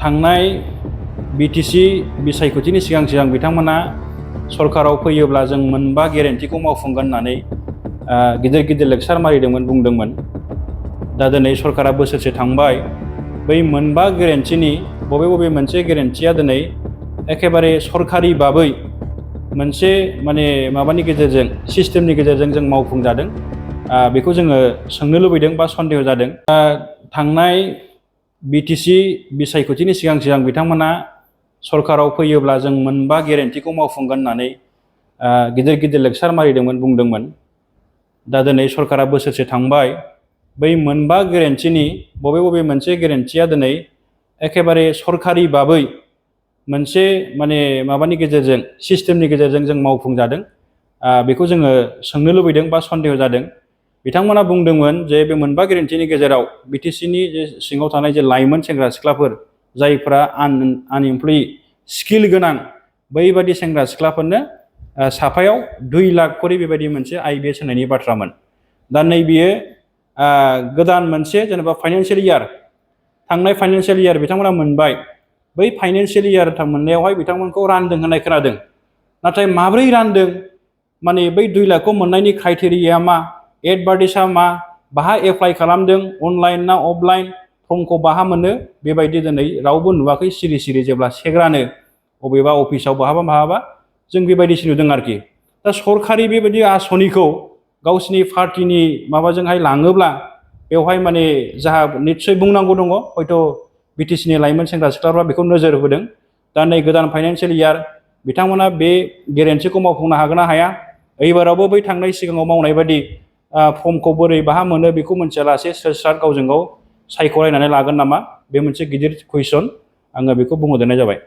थांनाय बीटीसी बिसायख'थिनि सिगां बिथांमोना सरकाराव फैयोब्ला जों मोनबा गेरेन्टिखौ मावफुंगोन होननानै गिदिर लेक्सार मारिदोंमोन बुंदोंमोन। दा दिनै सरकारा बोसोरसे थांबाय, बै मोनबा गेरेन्टिनि बबे मोनसे गेरेन्टिया दिनै एखेबारे सरकारि बाबै मोनसे माबानि गेजेरजों सिस्टेमनि गेजेरजों जों मावफुंजादों, बेखौ जोङो सोंनो लुबैदों बा सन्देह जादों। थांनाय बीटीसी बिसायख'थिनि सिगां बिथांमोना सरकाराव फैयोब्ला जों मोनबा गेरेन्टिखौ मावफुंगोन होननानै गिदिर लेक्सार मारिदोंमोन बुंदोंमोन। दा दिनै सरकारा बोसोरसे थांबाय, बै मोनबा गेरेन्टिनि बबे मोनसे गेरेन्टिया दिनै एखेबारे सरकारि बाबै मोनसे माबानि गेजेरजों सिस्टेमनि गेजेरजों जों मावफुंजादों, बेखौ जोङो सोंनो लुबैदों बा सन्देह जादों। बिथांमोना बुंदोंमोन जे बे मोनबा गेरेन्टिनि गेजेराव बीटीसीनि जे सिङाव थानाय जे लाइमोन सेंग्रा सिख्लाफोर जायफ्रा आनएमप्लयि स्किल गोनां, बैबादि सेंग्रा सिख्लाफोरनो साफायाव 2 लाख करि बेबायदि मोनसे IBS होनायनि बाथ्रामोन। दा नैबेयो गोदान मोनसे जेनेबा फाइनान्सियेल इयार, थांनाय फाइनान्सियेल इयार बिथांमोना मोनबाय, बै फाइनान्सियेल इयार मोननायावहाय बिथांमोनखौ रानदों होननाय खोनादों। नाथाय माब्रै रानदों, बै 2 लाखखौ मोननायनि क्राइटेरिया मा, एडभार्टाइजआ मा, बाहा एप्लाइ खालामदों, अनलाइन ना अफलाइन, फर्मखौ बाहा मोनो, बेबायदि दिनै रावबो नुवाखै। सिरि जेब्ला सेग्रानो बबेबा अफिसाव बहाबा जों बेबायदिसो नुदों आरोखि। दा सरकारि बेबायदि आसनिखौ गावसिनि पार्टिनि माबाजोंहाय लाङोब्ला बेवहाय जाहा निस्सय बुंनांगौ दङ, हयथ' बीटीसीनि लाइमोन सेंग्रा सिख्लाफ्रा बेखौ नोजोर होदों। दा नै गोदान फाइनान्सियेल इयार बिथांमोना बे गेरेन्टिखौ मावफुंनो हागोन ना हाया, एबारावबो बै थांनाय सिगाङाव मावनाय बायदि फर्मखौ बोरै बाहा मोनो बेखौ मिथियालासे स्राद गावजों गाव सायख'लायनानै लागोन नामा, बे मोनसे गिदिर कुइसन। आङो बेखौ बुंहरदेरनाय जाबाय।